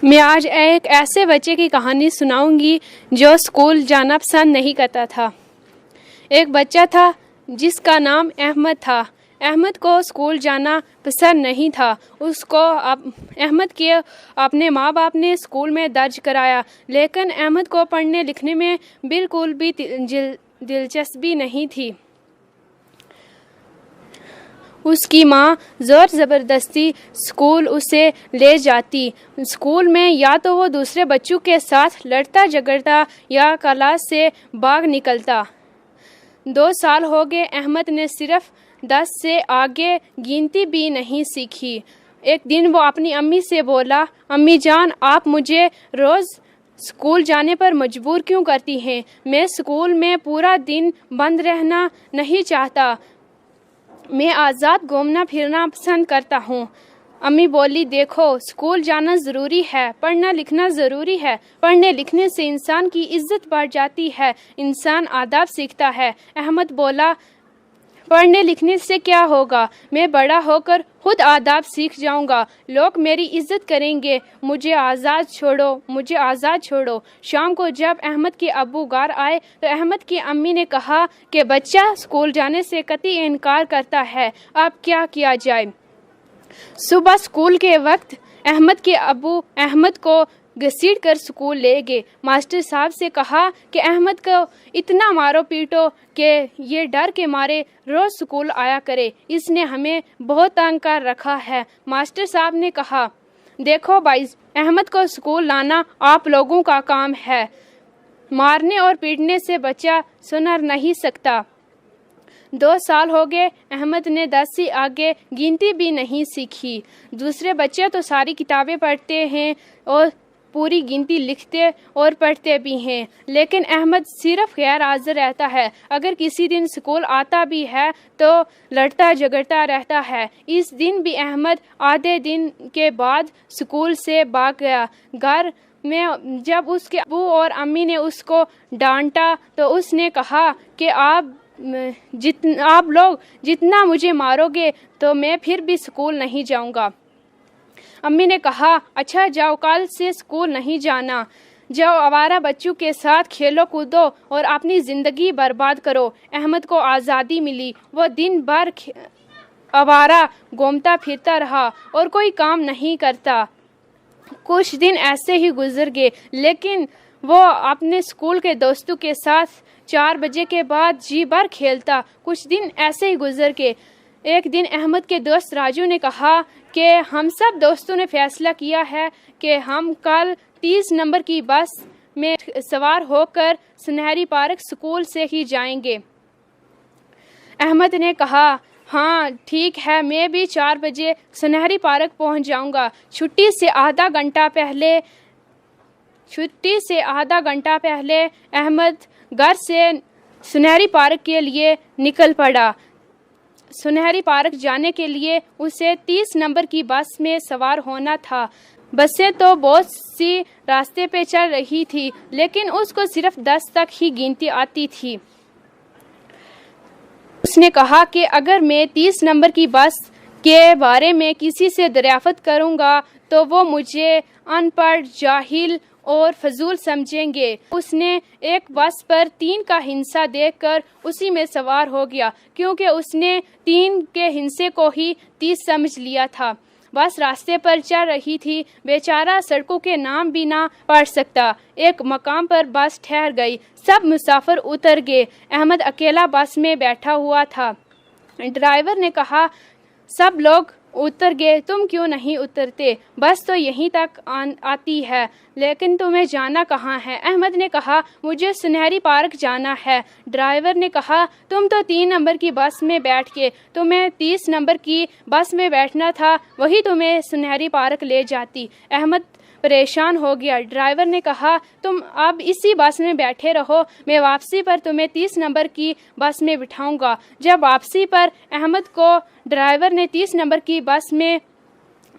میں آج ایک ایسے بچے کی کہانی سناؤں گی جو اسکول جانا پسند نہیں کرتا تھا۔ ایک بچہ تھا جس کا نام احمد تھا۔ احمد کو اسکول جانا پسند نہیں تھا۔ احمد کے اپنے ماں باپ نے اسکول میں درج کرایا، لیکن احمد کو پڑھنے لکھنے میں بالکل بھی دلچسپی نہیں تھی۔ اس کی ماں زور زبردستی اسکول اسے لے جاتی۔ اسکول میں یا تو وہ دوسرے بچوں کے ساتھ لڑتا جھگڑتا یا کلاس سے بھاگ نکلتا۔ 2 سال ہو گئے، احمد نے صرف 10 سے آگے گنتی بھی نہیں سیکھی۔ ایک دن وہ اپنی امی سے بولا، امی جان، آپ مجھے روز اسکول جانے پر مجبور کیوں کرتی ہیں؟ میں اسکول میں پورا دن بند رہنا نہیں چاہتا، میں آزاد گھومنا پھرنا پسند کرتا ہوں۔ امی بولی، دیکھو، اسکول جانا ضروری ہے، پڑھنا لکھنا ضروری ہے، پڑھنے لکھنے سے انسان کی عزت بڑھ جاتی ہے، انسان آداب سیکھتا ہے۔ احمد بولا، پڑھنے لکھنے سے کیا ہوگا؟ میں بڑا ہو کر خود آداب سیکھ جاؤں گا، لوگ میری عزت کریں گے، مجھے آزاد چھوڑو، مجھے آزاد چھوڑو۔ شام کو جب احمد کے ابو گھر آئے تو احمد کی امی نے کہا کہ بچہ اسکول جانے سے قطعی انکار کرتا ہے، اب کیا کیا جائے؟ صبح اسکول کے وقت احمد کے ابو احمد کو گھسیٹ کر اسکول لے گئے۔ ماسٹر صاحب سے کہا کہ احمد کو اتنا مارو پیٹو کہ یہ ڈر کے مارے روز اسکول آیا کرے، اس نے ہمیں بہت تنگ کر رکھا ہے۔ ماسٹر صاحب نے کہا، دیکھو بھائیز، احمد کو اسکول لانا آپ لوگوں کا کام ہے، مارنے اور پیٹنے سے بچہ سنر نہیں سکتا۔ 2 سال ہو گئے، احمد نے 10 سے آگے گنتی بھی نہیں سیکھی۔ دوسرے بچے تو ساری کتابیں پڑھتے ہیں اور پوری گنتی لکھتے اور پڑھتے بھی ہیں، لیکن احمد صرف غیر حاضر رہتا ہے۔ اگر کسی دن اسکول آتا بھی ہے تو لڑتا جھگڑتا رہتا ہے۔ اس دن بھی احمد آدھے دن کے بعد اسکول سے بھاگ گیا۔ گھر میں جب اس کے ابو اور امی نے اس کو ڈانٹا تو اس نے کہا کہ آپ لوگ جتنا مجھے مارو گے تو میں پھر بھی اسکول نہیں جاؤں گا۔ امی نے کہا، اچھا جاؤ، کل سے اسکول نہیں جانا، جاؤ آوارہ بچوں کے ساتھ کھیلو کودو اور اپنی زندگی برباد کرو۔ احمد کو آزادی ملی، وہ دن بھر آوارہ گھومتا پھرتا رہا اور کوئی کام نہیں کرتا۔ کچھ دن ایسے ہی گزر گئے، لیکن وہ اپنے اسکول کے دوستوں کے ساتھ 4 بجے کے بعد جی بھر کھیلتا۔ کچھ دن ایسے ہی گزر گئے۔ ایک دن احمد کے دوست راجو نے کہا کہ ہم سب دوستوں نے فیصلہ کیا ہے کہ ہم کل 30 نمبر کی بس میں سوار ہو کر سنہری پارک اسکول سے ہی جائیں گے۔ احمد نے کہا، ہاں ٹھیک ہے، میں بھی 4 بجے سنہری پارک پہنچ جاؤں گا۔ چھٹی سے آدھا گھنٹہ پہلے احمد گھر سے سنہری پارک کے لیے نکل پڑا۔ سنہری پارک جانے کے لیے اسے 30 نمبر کی بس میں سوار ہونا تھا۔ بسیں تو بہت سی راستے پہ چل رہی تھی، لیکن اس کو صرف 10 تک ہی گنتی آتی تھی۔ اس نے کہا کہ اگر میں 30 نمبر کی بس کے بارے میں کسی سے دریافت کروں گا تو وہ مجھے ان پڑھ، جاہل اور فضول سمجھیں گے۔ اس نے ایک بس پر 3 کا ہندسہ دیکھ کر اسی میں سوار ہو گیا، کیونکہ اس نے 3 کے ہندسے کو ہی 30 سمجھ لیا تھا۔ بس راستے پر چل رہی تھی، بیچارہ سڑکوں کے نام بھی نہ پڑھ سکتا۔ ایک مقام پر بس ٹھہر گئی، سب مسافر اتر گئے، احمد اکیلا بس میں بیٹھا ہوا تھا۔ ڈرائیور نے کہا، سب لوگ اتر گئے، تم کیوں نہیں اترتے؟ بس تو یہیں تک آتی ہے، لیکن تمہیں جانا کہاں ہے؟ احمد نے کہا، مجھے سنہری پارک جانا ہے۔ ڈرائیور نے کہا، تم تو 3 نمبر کی بس میں بیٹھ کے، تمہیں 30 نمبر کی بس میں بیٹھنا تھا، وہی تمہیں سنہری پارک لے جاتی۔ احمد پریشان ہو گیا۔ ڈرائیور نے کہا، تم اب اسی بس میں بیٹھے رہو، میں واپسی پر تمہیں 30 نمبر کی بس میں بٹھاؤں گا۔ جب واپسی پر احمد کو ڈرائیور نے 30 نمبر کی بس میں